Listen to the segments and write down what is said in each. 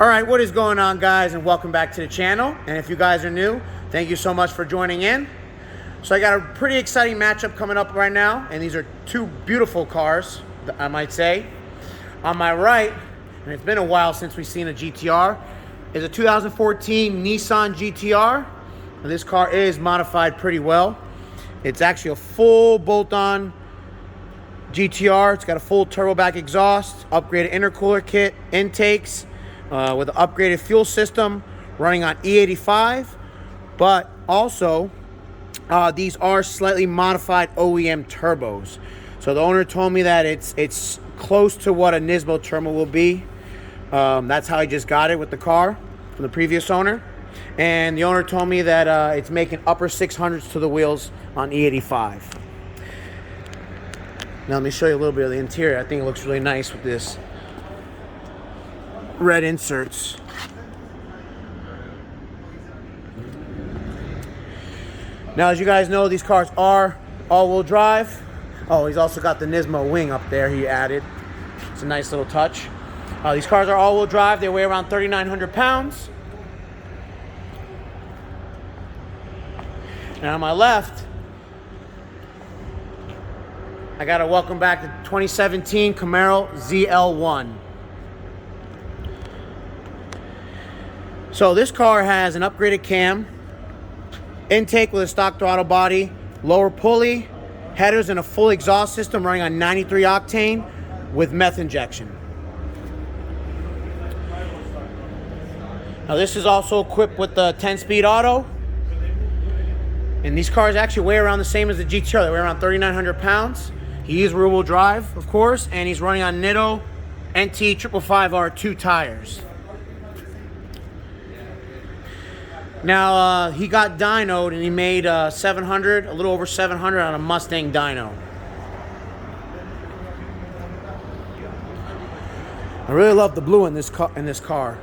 Alright, what is going on, guys, and welcome back to the channel. And if you guys are new, thank you so much for joining in. So I got a pretty exciting matchup coming up right now, and these are two beautiful cars, I might say. On my right, and it's been a while since we've seen a GTR, is a 2014 Nissan GTR. And this car is modified pretty well. It's actually a full bolt-on GTR. It's got a full turboback exhaust, upgraded intercooler kit, intakes, with an upgraded fuel system, running on E85, but also these are slightly modified OEM turbos. So the owner told me that it's close to what a Nismo turbo will be. That's how I just got it with the car from the previous owner. And the owner told me that it's making upper 600s to the wheels on E85. Now let me show you a little bit of the interior. I think it looks really nice with this red inserts. Now, as you guys know, these cars are all-wheel drive. Oh, he's also got the Nismo wing up there he added. It's a nice little touch. These cars are all-wheel drive. They weigh around 3,900 pounds. And on my left, I got to welcome back the 2017 Camaro ZL1. So this car has an upgraded cam, intake with a stock throttle body, lower pulley, headers, and a full exhaust system running on 93 octane with meth injection. Now this is also equipped with the 10-speed auto. And these cars actually weigh around the same as the GTR. They weigh around 3,900 pounds. He is rear-wheel drive, of course, and he's running on Nitto NT 555R2 tires. Now, he got dynoed and he made 700, a little over 700 on a Mustang dyno. I really love the blue in this car.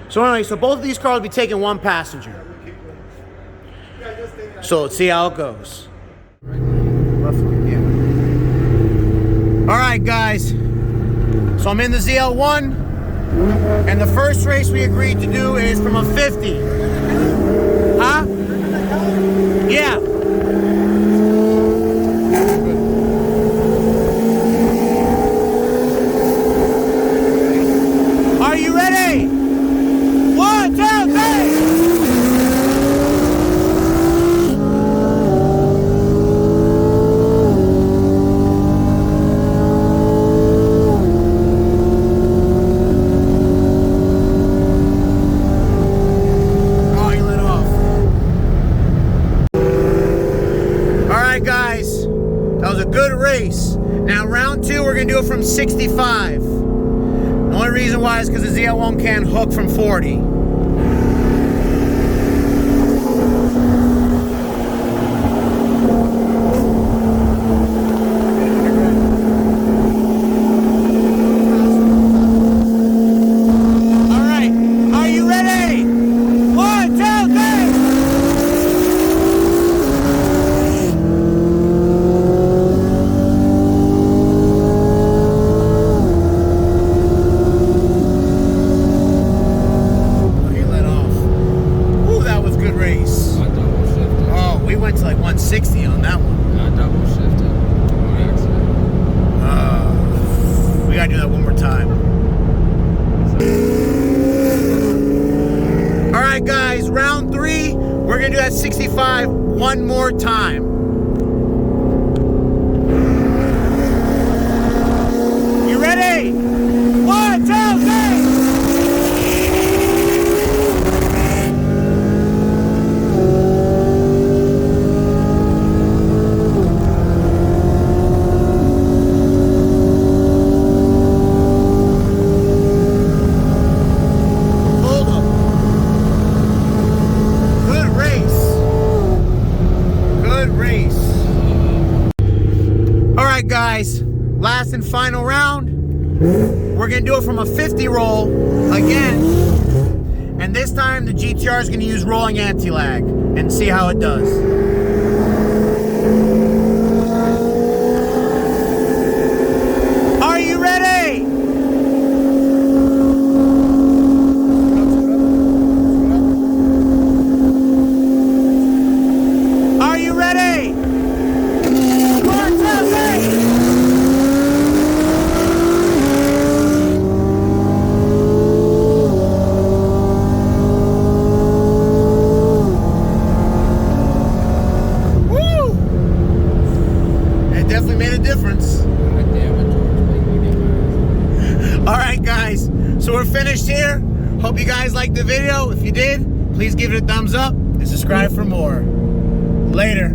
So anyway, so both of these cars will be taking one passenger. So let's see how it goes. Alright, guys. So I'm in the ZL1. And the first race we agreed to do is from a 50. Huh? Yeah. Are you ready? 1, 2, 3. Guys, that was a good race. Now round 2, we're gonna do it from 65. The only reason why is because the ZL1 can't hook from 40. Do that one more time. All right, guys, round 3, we're gonna do that 65 one more time. You ready? 1, 2, 3. right, guys, last and final round. We're gonna do it from a 50 roll again, and this time the GTR is gonna use rolling anti-lag and see how it does. Are you ready? Are you ready? 4, 2, 3. Definitely made a difference. All right, guys, so we're finished here. Hope you guys liked the video. If you did, please give it a thumbs up and subscribe for more. Later.